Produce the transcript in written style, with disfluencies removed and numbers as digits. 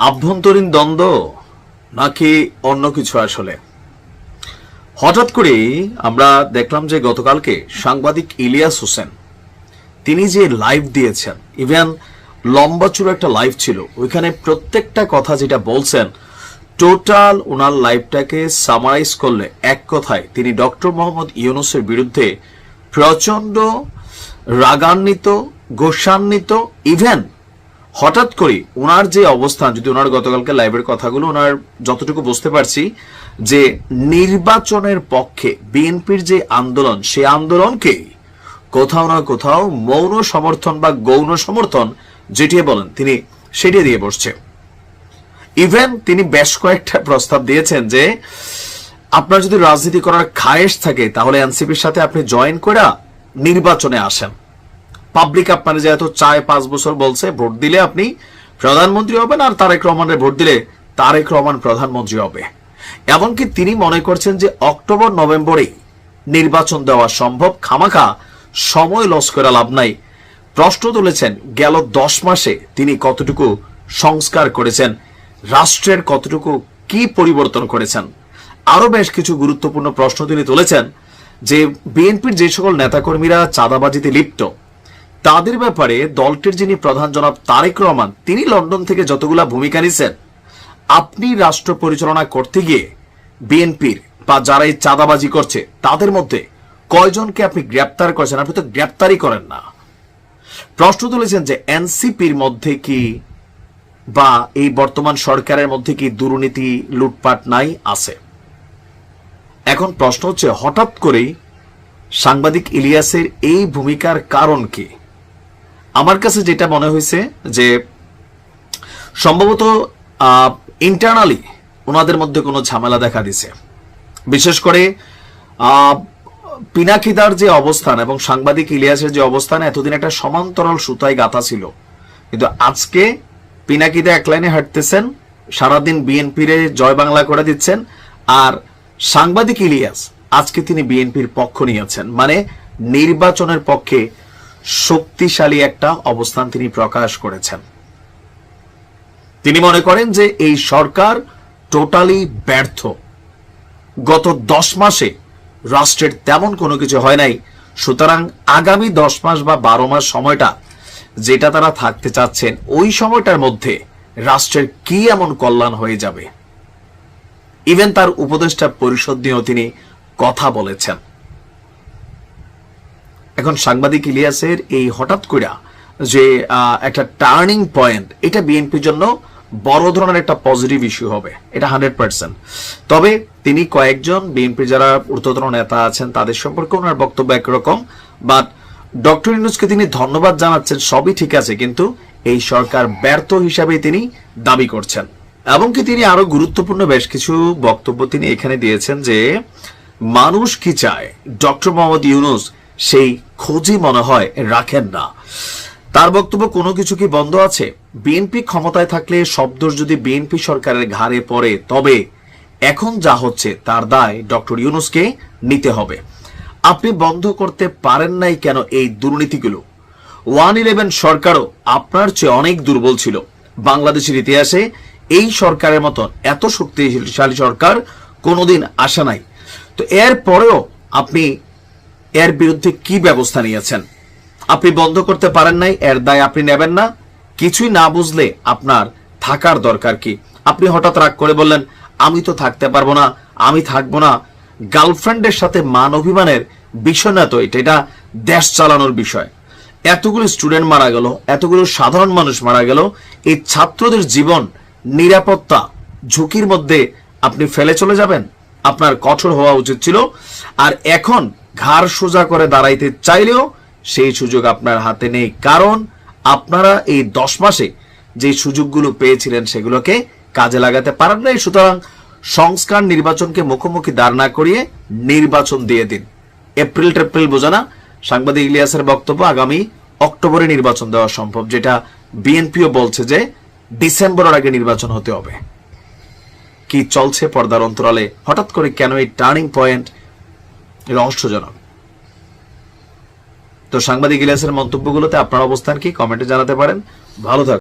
আভ্যন্তরীণ দ্বন্দ্ব নাকি অন্য কিছু? আসলে হঠাৎ করে আমরা দেখলাম যে গতকালকে সাংবাদিক ইলিয়াস হোসেন তিনি যে লাইভ দিয়েছেন, ইভেন লম্বা চূড়া একটা লাইভ ছিল, ওইখানে প্রত্যেকটা কথা যেটা বলছেন টোটাল ওনার লাইভটাকে সামারাইজ করলে এক কথায় তিনি ডক্টর মোহাম্মদ ইউনূসের বিরুদ্ধে প্রচন্ড রাগান্বিত, গোসান্বিত। ইভেন হঠাৎ করে ওনার যে অবস্থান, যদি ওনার গতকালকে লাইভের কথাগুলো ওনার যতটুকু বুঝতে পারছি, যে নির্বাচনের পক্ষে বিএনপির যে আন্দোলন, সে আন্দোলনকে কোথাও না কোথাও মৌন সমর্থন বা গৌণ সমর্থন যেটি বলেন তিনি সেটি দিয়ে বসছে। ইভেন তিনি বেশ কয়েকটা প্রস্তাব দিয়েছেন যে আপনার যদি রাজনীতি করার খায়েশ থাকে তাহলে এনসিপির সাথে আপনি জয়েন করে নির্বাচনে আসেন। পাবলিক আপনার যেহেতু 4-5 বছর বলছে ভোট দিলে আপনি প্রধানমন্ত্রী হবেন, আর তারেক রহমানের ভোট দিলে তারেক রহমান প্রধানমন্ত্রী হবে। এমনকি তিনি মনে করছেন যে অক্টোবর নভেম্বরে নির্বাচন দেওয়া সম্ভব, খামাখা সময় লস করে লাভ নাই। প্রশ্ন তুলেছেন গেল 10 মাসে তিনি কতটুকু সংস্কার করেছেন, রাষ্ট্রের কতটুকু কি পরিবর্তন করেছেন। আরো বেশ কিছু গুরুত্বপূর্ণ প্রশ্ন তিনি তুলেছেন যে বিএনপির যে সকল নেতাকর্মীরা চাঁদাবাজিতে লিপ্ত তাদের ব্যাপারে দলটির যিনি প্রধান জনাব তারেক রহমান তিনি লন্ডন থেকে যতগুলা ভূমিকা নিছেন, আপনি রাষ্ট্র পরিচালনা করতে গিয়ে বিএনপির বা যারা এই চাঁদাবাজি করছে তাদের মধ্যে কয়জনকে আপনি গ্রেপ্তার করেছেন? আপনি তো গ্রেপ্তারই করেন না। প্রশ্ন তুলেছেন যে এনসিপির মধ্যে কি বা এই বর্তমান সরকারের মধ্যে কি দুর্নীতি, লুটপাট নাই? আছে। এখন প্রশ্ন হচ্ছে হঠাৎ করেই সাংবাদিক ইলিয়াসের এই ভূমিকার কারণ কি? আমার কাছে যেটা মনে হয়েছে যে সম্ভবত ইন্টারনালি ওনাদের মধ্যে কোনো ঝামেলা দেখা দিছে। বিশেষ করে পিনাকিদার যে অবস্থান এবং সাংবাদিক ইলিয়াসের যে অবস্থান এতদিন একটা সমান্তরাল সুতায় গাঁথা ছিল, কিন্তু আজকে পিনাকিদা এক লাইনে হাঁটতেছেন, সারাদিন বিএনপির জয় বাংলা করে দিচ্ছেন, আর সাংবাদিক ইলিয়াস আজকে তিনি বিএনপির পক্ষ নিয়েছেন, মানে নির্বাচনের পক্ষে শক্তিশালী একটা অবস্থান তিনি প্রকাশ করেছেন। তিনি মনে করেন যে এই সরকার টোটালি ব্যর্থ, গত 10 মাসে রাষ্ট্রের তেমন কোনো কিছু হয় নাই, সুতরাং আগামী 10 মাস বা 12 মাস সময়টা যেটা তারা থাকতে চাচ্ছেন ওই সময়টার মধ্যে রাষ্ট্রের কি এমন কল্যাণ হয়ে যাবে। ইভেন তার উপদেষ্টা পরিষদ নিয়েও তিনি কথা বলেছেন। এখন সাংবাদিক ইলিয়াসের এই হঠাৎ করে যে একটা টার্নিং পয়েন্ট, এটা বিএনপির জন্য বড় ধরনের একটা পজিটিভ ইস্যু হবে, এটা 100%। তবে তিনি কয়েকজন বিএনপি যারা ঊর্ধ্বতন নেতা আছেন তাদের সম্পর্কে ওনার বক্তব্য একরকম, বাট ডক্টর ইউনূসকে তিনি ধন্যবাদ জানাচ্ছেন, সবই ঠিক আছে, কিন্তু এই সরকার ব্যর্থ হিসাবে তিনি দাবি করছেন। এমনকি তিনি আরো গুরুত্বপূর্ণ বেশ কিছু বক্তব্য তিনি এখানে দিয়েছেন যে মানুষ কি চায় ডক্টর মোহাম্মদ ইউনূস সেই খোঁজই মনে হয় রাখেন না। তার বক্তব্য কোনো কিছু কি বন্ধ আছে? বিএনপি ক্ষমতায় থাকলে সব দোষ যদি বিএনপি সরকারের ঘাড়ে পড়ে, তবে এখন যা হচ্ছে তার দায় ডক্টর ইউনূসকে নিতে হবে। আপনি বন্ধ করতে পারেন নাই কেন এই দুর্নীতিগুলো? 111 সরকারও আপনার চেয়ে অনেক দুর্বল ছিল। বাংলাদেশের ইতিহাসে এই সরকারের মতন এত শক্তিশালী সরকার কোনোদিন আসে নাই। তো এর পরেও আপনি এর বিরুদ্ধে কি ব্যবস্থা নিয়েছেন? আপনি বন্ধ করতে পারেন নাই, এর দায় আপনি নেবেন না? কিছুই না বুঝলে আপনার থাকার দরকার কি? আপনি হঠাৎ রাগ করে বললেন আমি তো থাকতে পারবো না, আমি থাকবো না। গার্লফ্রেন্ডের সাথে মান অভিমানের বিষয় না তো এটা দেশ চালানোর বিষয়। এতগুলো স্টুডেন্ট মারা গেল, এতগুলো সাধারণ মানুষ মারা গেল, এই ছাত্রদের জীবন নিরাপত্তা ঝুঁকির মধ্যে আপনি ফেলে চলে যাবেন? আপনার কঠোর হওয়া উচিত ছিল। আর এখন ঘাড় সোজা করে দাঁড়াইতে চাইলেও সেই সুযোগ আপনার হাতে নেই, কারণ আপনারা এই 10 মাসে যে সুযোগগুলো পেয়েছিলেন সেগুলোকে কাজে লাগাতে পারেন নাই। সুতরাং সংস্কার নির্বাচনকে মুখোমুখি দাঁড় না করিয়ে নির্বাচন দিয়ে দিন। এপ্রিল বোঝা না? সাংবাদিক ইলিয়াসের বক্তব্য আগামী অক্টোবরে নির্বাচন দেওয়া সম্ভব, যেটা বিএনপিও বলছে যে ডিসেম্বরের আগে নির্বাচন হতে হবে। কি চলছে পর্দার অন্তরালে? হঠাৎ করে কেন এই টার্নিং পয়েন্ট? রহস্যজনক। তো সাংবাদিক ইলিয়াসের মন্তব্যগুলোতে আপনার অবস্থান কি? কমেন্টে জানাতে পারেন। ভালো থাকুন।